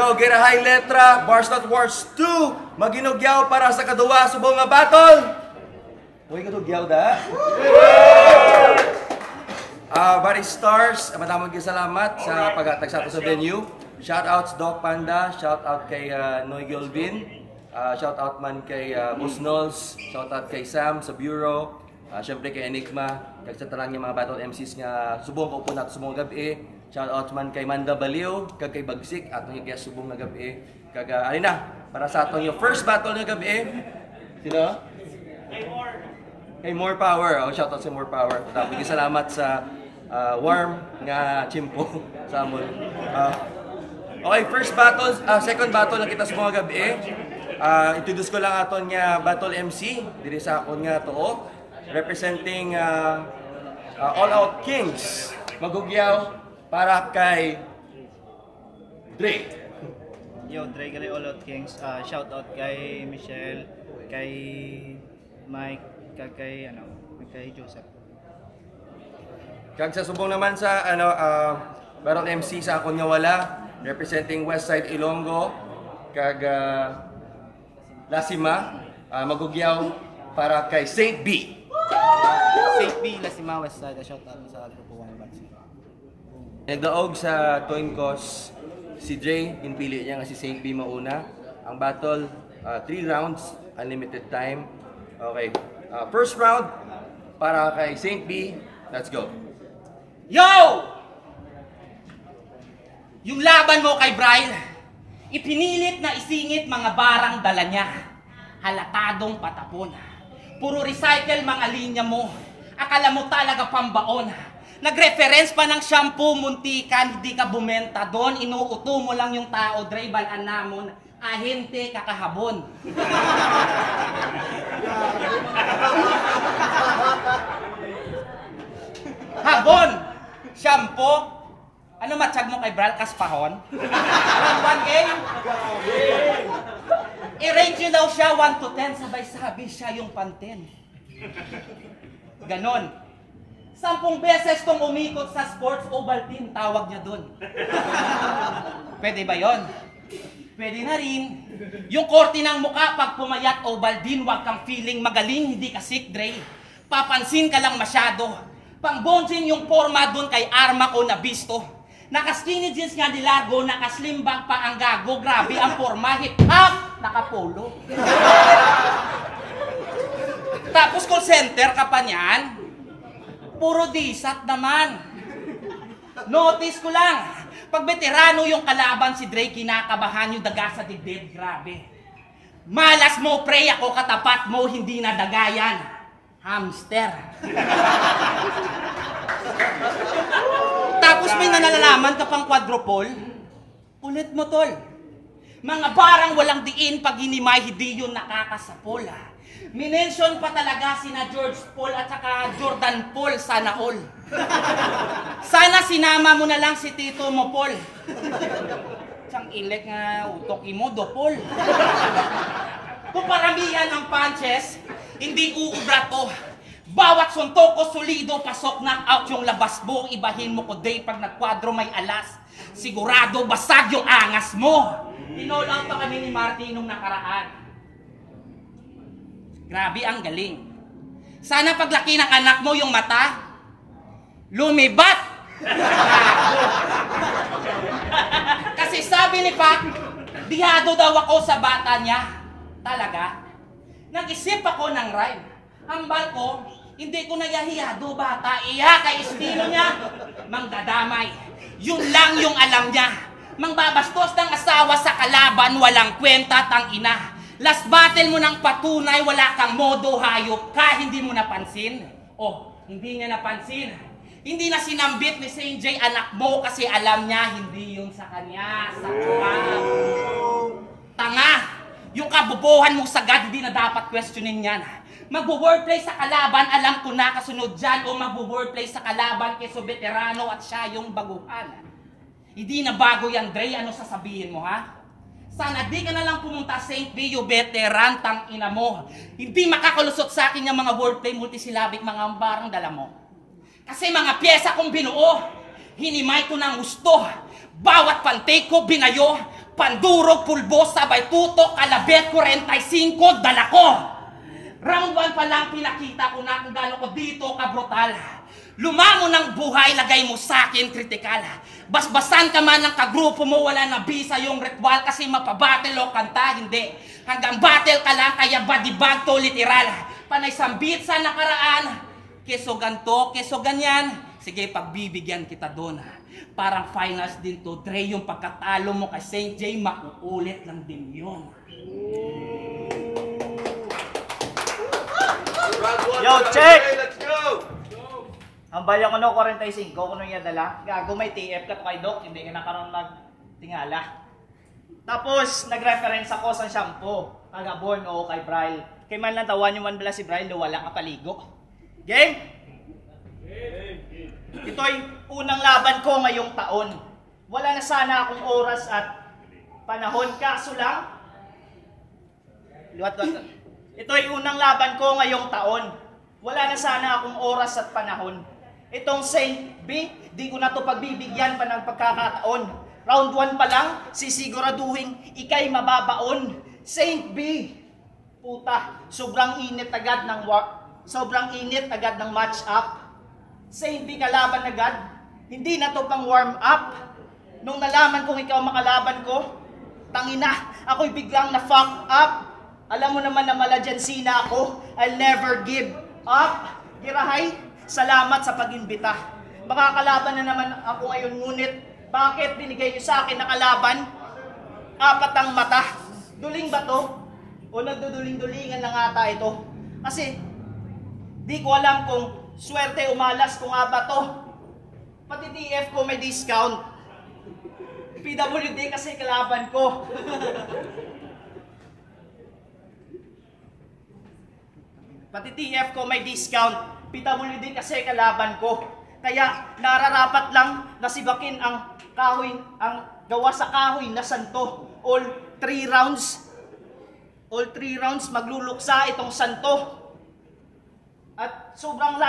o girahay letra, Bars Not Wars 2, maginugyaw para sa kaduwa subong nga battle. Uy, kadugyaw da. Bari Stars, matamang salamat sa pag-atag sa venue. Shoutouts Doc Panda, shoutout kay Noy Gilvin, shoutout man kay Boss Knowles, shoutout kay Sam sa Bureau, syempre kay Enigma, kag sa tanan nga mga battle MCs nga subong ko po nato subong gabi. Shoutout man kay Manda Baliw, kag kay Bagsik, atong guest subong nga gabi. Kag alina, para sa atong yung first battle nga gabi. Sino? Kay More Power. Oh, shoutout sa More Power. Tapos salamat sa warm nga chimpo sa amon. Okay, first battle, second battle lang kita sa mga gabi. Introduce ko lang aton nga battle MC diri sa akon nga tuo, representing All Out Kings. Magugyaw para kay Dre. Yo, Dre gali All Out Kings. Shout out kay Michelle, kay Mike, kay Joseph. Kag sa subong naman sa battle MC sa akon nga wala, representing Westside Ilonggo, kag Lasima, magugyaw para kay Saint B. Saint B, Lasima, Westside. Shout out sa grupo 1 Bansi. Nagdaog sa Toin Cos, si Dre, pinpili niya nga si Saint B mauna. Ang battle, 3 rounds, unlimited time. Okay, first round para kay Saint B. Let's go. Yo! Yung laban mo kay Bryle, ipinilit na isingit mga barang dala niya. Halatadong patapon. Puro recycle mga linya mo. Akala mo talaga pambaon. Nag-reference pa ng shampoo, muntikan, hindi ka bumenta doon. Inuuto mo lang yung tao, Dre, balaan namon. Ahente, kakahabon. Habon! Shampoo? Ano matsyag mo kay Bral? Kaspahon? Round 1 game? I-range nyo daw siya 1 to 10. Sabay-sabi siya yung panten. Ganon. 10 beses kong umikot sa sports Ovaltine, tawag niya dun. Pwede ba yon? Pwede na rin. Yung korte ng muka pag pumayat Ovaltine, wag kang feeling magaling, hindi ka sick, Dre. Papansin ka lang masyado. Pang-bonjing yung forma dun kay Arma ko na bisto. Naka-skinny jeans nga di largo, naka-slim bag pa ang gago. Grabe ang forma, hip-hop, naka-polo. Tapos call center ka pa niyan, puro disat naman. Notice ko lang, pag veterano yung kalaban si Dre, kinakabahan yung daga sa dibdib, grabe. Malas mo, pre, ako katapat mo, hindi na dagayan. Hamster. Tapos may nalalaman ka pang quadruple, ulit mo tol. Mga barang walang diin pag hinimay, hindi yun nakakasapol. Minention pa talaga sina George Paul at saka Jordan Paul, sana all. Sana sinama mo na lang si Tito mo, Paul. Siyang ilek nga utok imo, do Paul. Kung paramihan ang punches, hindi uubra to. Bawat suntok ko solido, pasok, knock out yung labas mo. Ibahin mo ko day pag nagkwadro may alas. Sigurado basag yung angas mo. Tinol out pa kami ni Marty nung nakaraan. Grabe ang galing. Sana paglaki ng anak mo yung mata, lumibat! Kasi sabi ni Pat, dihado daw ako sa bata niya. Talaga? Nag-isip ako ng rhyme. Hambal ko, hindi ko nayahiyado bata. Iya kay estilo niya. Mangdadamay. Yun lang yung alam niya. Mangbabastos ng asawa sa kalaban, walang kwenta tang ina. Last battle mo ng patunay, wala kang modo, hayop ka, hindi mo napansin. Oh, hindi niya napansin. Hindi na sinambit ni Saint J anak mo kasi alam niya hindi yun sa kanya. Sa tanga! Yung kabubuhan mong sagad, hindi na dapat questionin yan. Magbo-wordplay sa kalaban, alam ko na kasunod dyan, o magbo-wordplay sa kalaban keso veterano at siya yung baguhan. Hindi na bago yan, Dre, ano sasabihin mo, ha? Sana di ka na lang pumunta St. Pio, veteran, tang ina mo. Hindi makakalusot sa akin yung mga wordplay multisyllabic, mga ambarang dala mo. Kasi mga pyesa kong binuo, hinimay ko ng gusto. Bawat pantik ko binayo, pandurog, pulbo, sabay tutok, kalabet, 45, dala ko. Round 1 pa lang pinakita ko na kung gaano ko dito kabrutal. Lumango ng buhay, lagay mo sa akin kritikal. Basbasan ka man ng kagrupo mo, wala na bisa yung ritual kasi mapabattle o kanta, hindi. Hanggang battle ka lang, kaya badibag to literal. Panay sambit sa nakaraan, keso ganto, keso ganyan. Sige, pagbibigyan kita doon. Parang finals din to, Dre, yung pagkatalo mo kay St. J, makuulit lang din yun. Yo, check! Let's go! Ang bayan ko no, 45, kung iya dala. Gago may TF ka to kay Doc, hindi ka nakaroon magtingala. Tapos, nag-reference ako sa shampoo. Agabon o kay Bryle. Kay man lang tawan yung man bala si Bryle, wala ka paligo. Game? Ito'y unang laban ko ngayong taon. Wala na sana akong oras at panahon, kaso lang. Luwat. Ito'y unang laban ko ngayong taon. Wala na sana akong oras at panahon. Itong Saint B, di ko na to pagbibigyan pa ng pagkakataon. Round 1 pa lang, sisiguraduhin ikay mababaon. Saint B, puta, sobrang init agad ng match up. Saint B, kalaban agad, hindi na to pang warm up. Nung nalaman kong ikaw makalaban ko, tangina, ako'y biglang na fuck up. Alam mo naman na maladyensina ako, I'll never give up. Girahay, salamat sa pag-imbita. Makakalaban na naman ako ngayon, ngunit bakit binigay niyo sa akin na kalaban? 4 ang mata. Duling ba to? O nagduduling-dulingan lang ata ito? Kasi, di ko alam kung swerte umalas kung nga ba to. Pati TF ko may discount. PWD kasi kalaban ko. Pati TF ko may discount. PWD kasi kalaban ko. Kaya nararapat lang na sibakin ang kahoy, ang gawa sa kahoy na santo. All 3 rounds magluluksa itong santo. At sobrang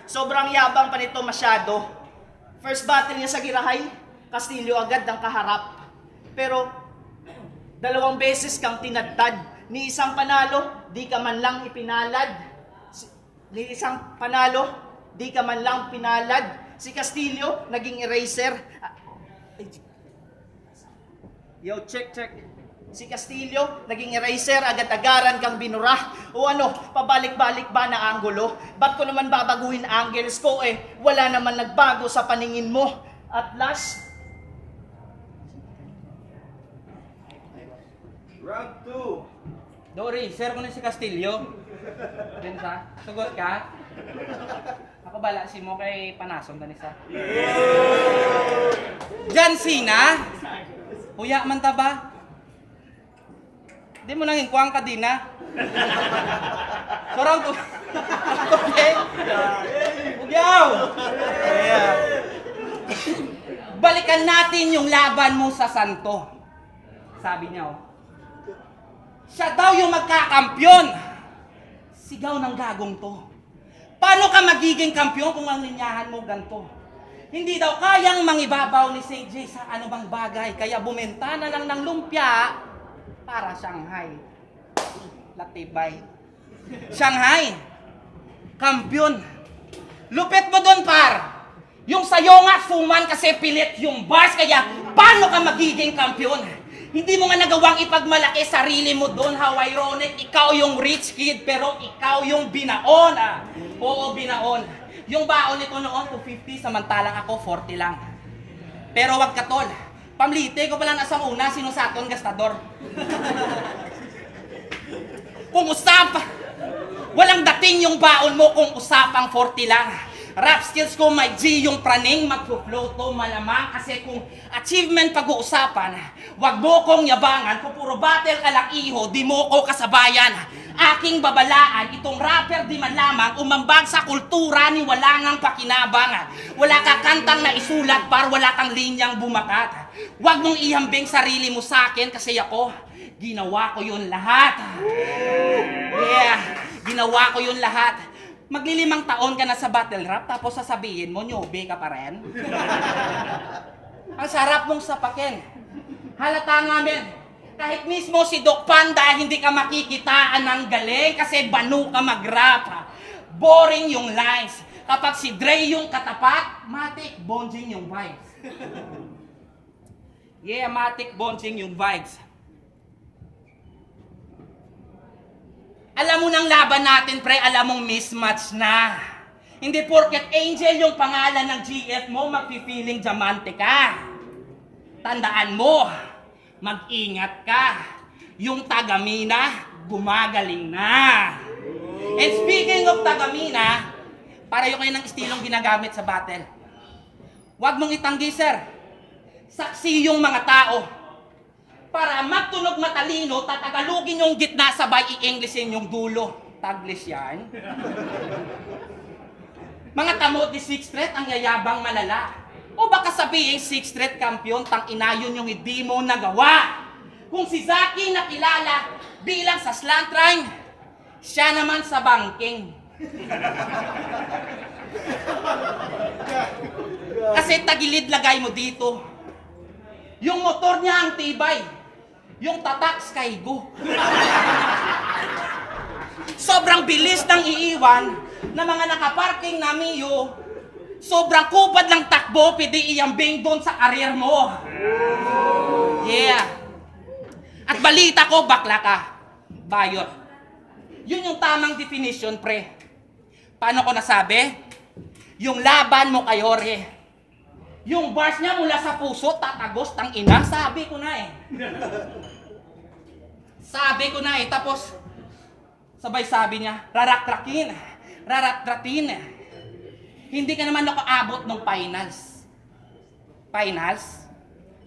sobrang yabang pa nito masyado. First battle niya sa Girahay, Castillo agad ang kaharap. Pero 2 beses kang tinadtad. Ni isang panalo, di ka man lang ipinalad. Ni isang panalo, di ka man lang pinalad. Si Castillo, naging eraser. Yo, check. Si Castillo, naging eraser, agad-agaran kang binura. O ano, pabalik-balik ba na anggulo? Ba't ko naman babaguhin angles ko wala naman nagbago sa paningin mo. At last, Round 2. Dory, share ko na si Castillo. Din sa, sugot ka? Ako bala si mo kay Panason tanisa. John Cena? Puya man ta ba? Di mo nang inkwang ka din na. Sorang to. Okay. Ugyaw! Balikan natin yung laban mo sa Santo. Sabi niya siya daw yung magkakampyon. Sigaw ng gagong to. Paano ka magiging kampyon kung ang linyahan mo ganito? Hindi daw kayang mangibabaw ni St. J sa anumang bagay, kaya bumenta na lang ng lumpia para Shanghai. Latibay. Shanghai, kampyon. Lupit mo doon, par. Yung sayo nga, suman kasi pilit yung bars, kaya paano ka magiging kampyon? Hindi mo nga nagawang ipagmalaki sarili mo doon. How ironic, ikaw yung rich kid, pero ikaw yung binaon. Oo, binaon. Yung baon nito noon, 250, samantalang ako, 40 lang. Pero wag ka tol. Pamlite ko palang asang una, sinusaton gastador. Kung walang dating yung baon mo kung usapang 40 lang. Rap skills ko may G yung praning, magpo-flow to malamang kasi kung achievement pag-uusapan, wag mo kong yabangan, kung puro battle ka lang iho, di mo ko kasabayan. Aking babalaan, itong rapper di man lamang umambag sa kultura ni wala ngang pakinabangan. Wala ka kantang na isulat par wala kang linyang bumakat. Wag mong ihambing sarili mo sa akin kasi ako, ginawa ko yun lahat. Yeah, ginawa ko yun lahat. Maglilimang taon ka na sa battle rap, tapos sasabihin mo, nyobe ka pa rin? Ang sarap mong sapakin. Halata namin. Kahit mismo si Doc Panda, hindi ka makikitaan ng galing kasi banu ka mag-rap. Boring yung lines. Kapag si Dre yung katapat, matik, bonjing yung vibes. Yeah, matik, bonjing yung vibes. Alam mo nang laban natin, pre, alam mong mismatch na. Hindi porket Angel yung pangalan ng GF mo, magpi-feeling diamante ka. Tandaan mo, mag-ingat ka. Yung Tagamina, gumagaling na. And speaking of Tagamina, parayo kayo ng estilong ginagamit sa battle. Huwag mong itanggi, sir. Saksi yung mga tao. Para magtunog matalino, tatagalugin yung gitna, sabay i-Englishin yung dulo. Taglish yan. Mga tamot ni Sixth Street ang yayabang malala. O baka sabihin Sixth Street kampiyon, tang ina yun yung hindi mo nagawa. Kung si Zaki nakilala bilang sa slant rhyme, siya naman sa banking. Kasi tagilid lagay mo dito. Yung motor niya ang tibay. Yung tatak Skygo. Sobrang bilis ng iiwan na mga nakaparking na Mio. Sobrang kupad lang takbo, pwede iyambing doon sa karir mo. Yeah. At balita ko, bakla ka. Bayot. Yun yung tamang definition, pre. Paano ko nasabi? Yung laban mo kay Jorge. Yung bars niya mula sa puso, tatagos, tang ina. Sabi ko na eh. Sabi ko na eh. Tapos, sabay sabi niya, rarak-rakin. Rarat-ratin. Hindi ka naman nakaabot ng finals. Finals?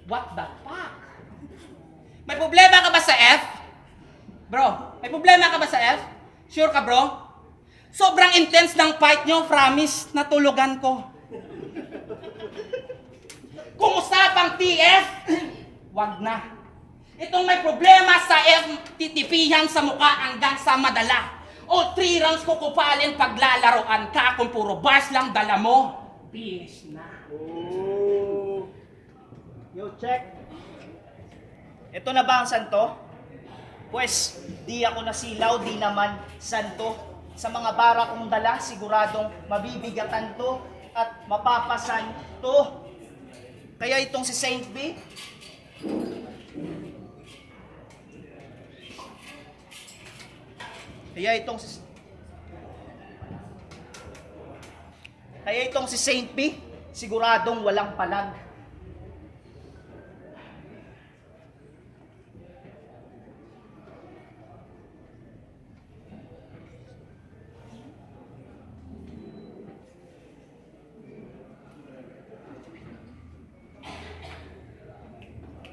What the fuck? May problema ka ba sa F? Bro, may problema ka ba sa F? Sure ka, bro? Sobrang intense ng fight nyo, promise, natulugan ko. Kung usapang TF, wag na. Itong may problema sa F, titipihan sa mukha hanggang sa madala. O 3 rounds ko kupalin paglalaroan ka kung puro bars lang dala mo. Finish na. Oh. Yo, check. Ito na ba ang santo? Pues, di ako nasilaw, di naman santo. Sa mga bara kong dala, siguradong mabibigatan to at mapapasan to. Kaya itong si Saint B, Kaya itong si Saint B, siguradong walang palag.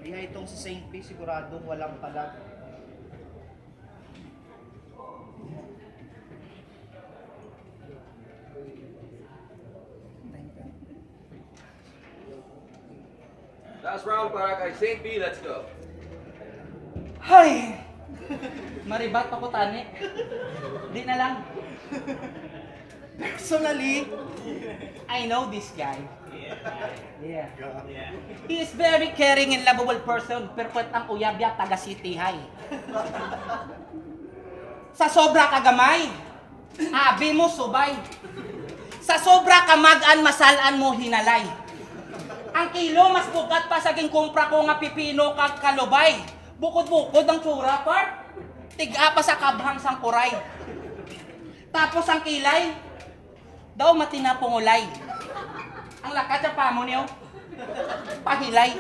Kaya itong si Saint B, siguradong walang palag. Last round para kay Saint B, let's go. Hay! Maribat ako, tani. Di na lang. Personally, I know this guy. Yeah. He is very caring and lovable person. Perfect ang uyabya, taga City High. Sa sobra kagamay, abi mo subay. Sa sobra kamagan, masalan mo hinalay. Ang kilo mas bukat pa sa kumpra ko nga pipino kag kalubay. Bukod-bukod ang tsura, part. Tiga pa sa kabhang sang kuray. Tapos ang kilay, daw matina pungulay. Ang lakat sa pamo niyo, pahilay.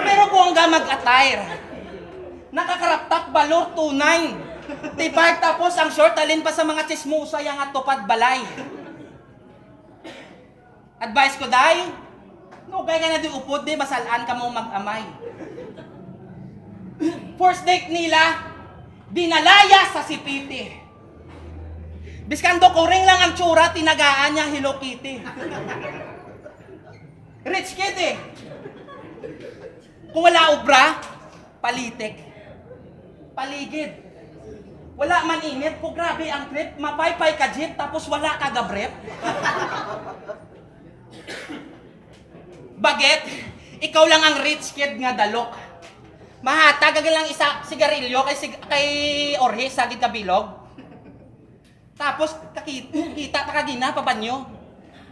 Pero kung nga mag-attire, nakakaraptak balor tunay. Tipart tapos ang short alin pa sa mga chismosa yang at tupad balay. Advice ko day, no kaya ka na di upod di, basalaan ka mo mag-amay. First date nila, dinalaya sa sipiti. Biskando ko ring lang ang tsura, tinagaan niya Hello Kitty. Rich kid eh. Kung wala obra, palitik. Paligid. Wala man init ko, grabe ang trip. Mapaypay ka jeep, tapos wala ka gabrep. Baget, ikaw lang ang rich kid nga dalok. Mahatag lang isa sigarilyo kay Orhe sa gid kabilog. Tapos kita ta kagina pa banyo.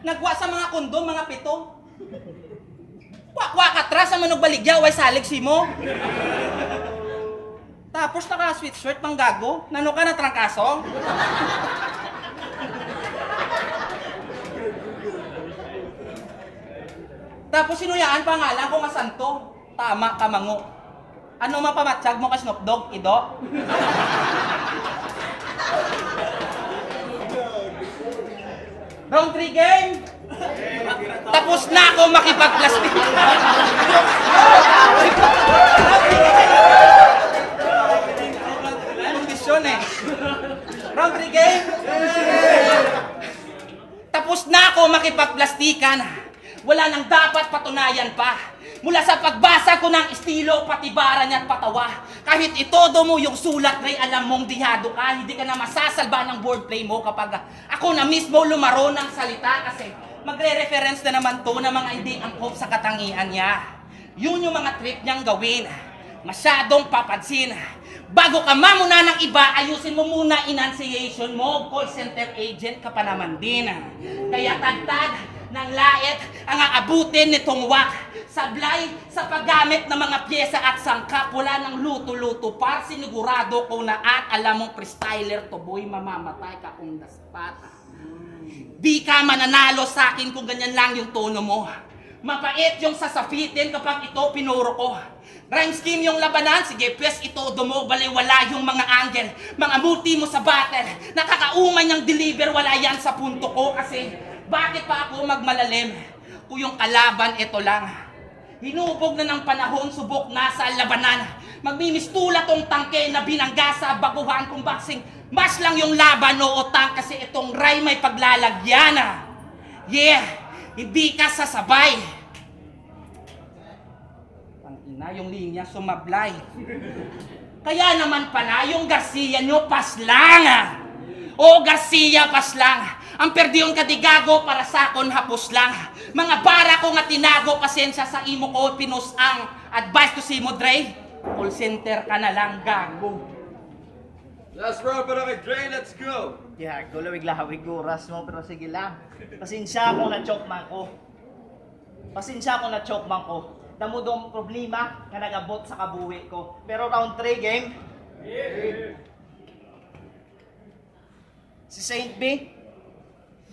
Nagwa sa mga kondom, mga pito. Wa katras sa manog baligya way salig simo. Tapos naka sweatshirt pang gago. Nano ka na trangkaso? Tapos sinuyaan pangalan ko nga santo. Tama ka mango. Ano mapamatsag mo ka Snoop Dogg, Ido? Round 3 game! Tapos na ako makipag-plastic. Kondisyon eh. Round 3 game! Tapos na ako makipag-plastikan. Wala nang dapat patunayan pa. Mula sa pagbasa ko ng estilo, patibaran niya at patawa. Kahit itodo mo yung sulat, Ray, alam mong dihado ka. Hindi ka na masasalba ng wordplay mo kapag ako na mismo lumaro ng salita kasi magre-reference na naman to na mga hindi angkop sa katangian niya. Yun yung mga trip niyang gawin. Masyadong papansin. Bago ka mamuna ng iba, ayusin mo muna enunciation mo. Call center agent ka pa naman din. Kaya tagtag ng lait ang aabutin nitong wak. Sablay sa paggamit ng mga pyesa at sangkap, wala ng luto-luto par sinigurado ko na at alam mong freestyler to boy, mamamatay ka kung daspata. Di ka mananalo sa akin kung ganyan lang yung tono mo. Mapait yung sasapitin kapag ito pinuro ko. Rhyme scheme yung labanan, sige pwes ito mo, baliwala yung mga angle. Mga multi mo sa battle, nakakaumay niyang deliver, wala yan sa punto ko kasi bakit pa ako magmalalim? Kung yung kalaban ito lang. Hinubog na ng panahon, subok na sa labanan. Magmimistula tong tangke na binangga sa baguhan kong boxing. Mas lang yung laban o utang kasi itong rhyme may paglalagyan. Yeah, hindi ka sasabay. Ang ina, yung linya sumablay. Kaya naman pala yung Garcia nyo paslang. O Garcia paslang. Ang perdiyon kadigago para sakon hapos lang. Mga bara ko nga tinago, pasensya sa imo ko pinus ang advice ko si mo, Dre. Call center ka na lang, gago. Last round para kay Dre, let's go! Yeah, gulawig-lahawig oras mo, pero sige lang. Pasensya ako na chokman ko. Pasensya ako na chokman ko. Damudong problema na nagabot sa kabuwi ko. Pero round 3 game. Si Saint B,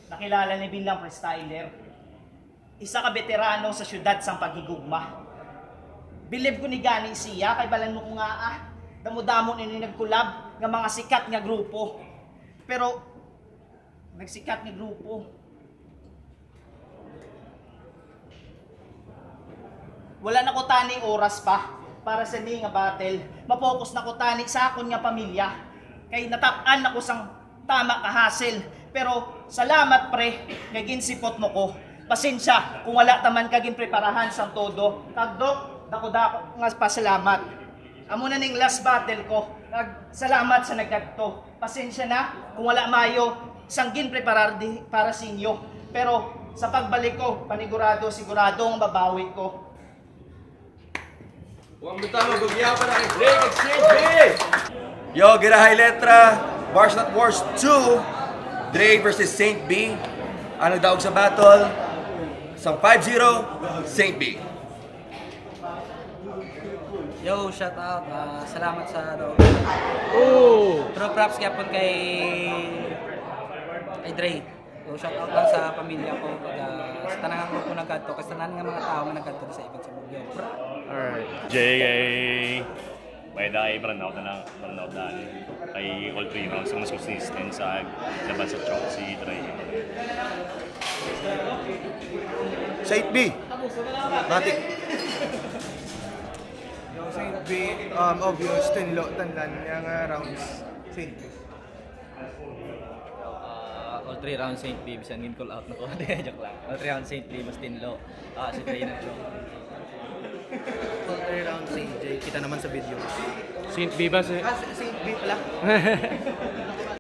nakilala ni bilang freestyler. Isa ka veterano sa syudad sang paghigugma. Bilib ko ni gani siya, kay balan mo ko nga damo-damo ni nagkulab ng mga sikat nga grupo. Pero, nagsikat nga grupo. Wala na ko tani oras pa para sa ni nga battle. Mapokus na ko tani sa akon nga pamilya. Kay natap-an ako sang tama ka hassle. Pero salamat pre, nga ginsipot mo ko. Pasensya kung wala taman kaging preparahan sang todo. Kagdok, dako-dako nga pasalamat. Amo na ning last battle ko. Salamat sa nagdagto. Pasensya na kung wala mayo sang gin preparar di para sa inyo. Pero sa pagbalik ko, sigurado ang babawi ko. Huwag mo tama, gugya pa na kay Dre, Exchange B! Yo, Girahay Letra, Bars Not Wars 2, Dre versus Saint B. Ang nagdaog sa battle, isang 5-0, Saint B. Yo, shout out. Salamat sa dog. True props kaya po kay Dre. So, shout out lang sa pamilya ko. Sa tanang ako po nagkadto. Kasi tanan nga mga tao nga nagkadto sa ibang sa Bugyo. Alright. Jay, by the way, burnout na kay all 3 rounds. Mas consistent sa laban sa Chok si Dre. Saint B. Matik. Yung Saint B, obvious, tinlo, tandan, yung rounds, Saint B. All 3 rounds Saint B. Bisan ngin call out na ko. Joke lang. All 3 rounds Saint B. Mas tinlo. Si Dre na Chok. All 3 rounds Saint J, kita naman sa video. Saint B ba si? Saint B, 8B pala.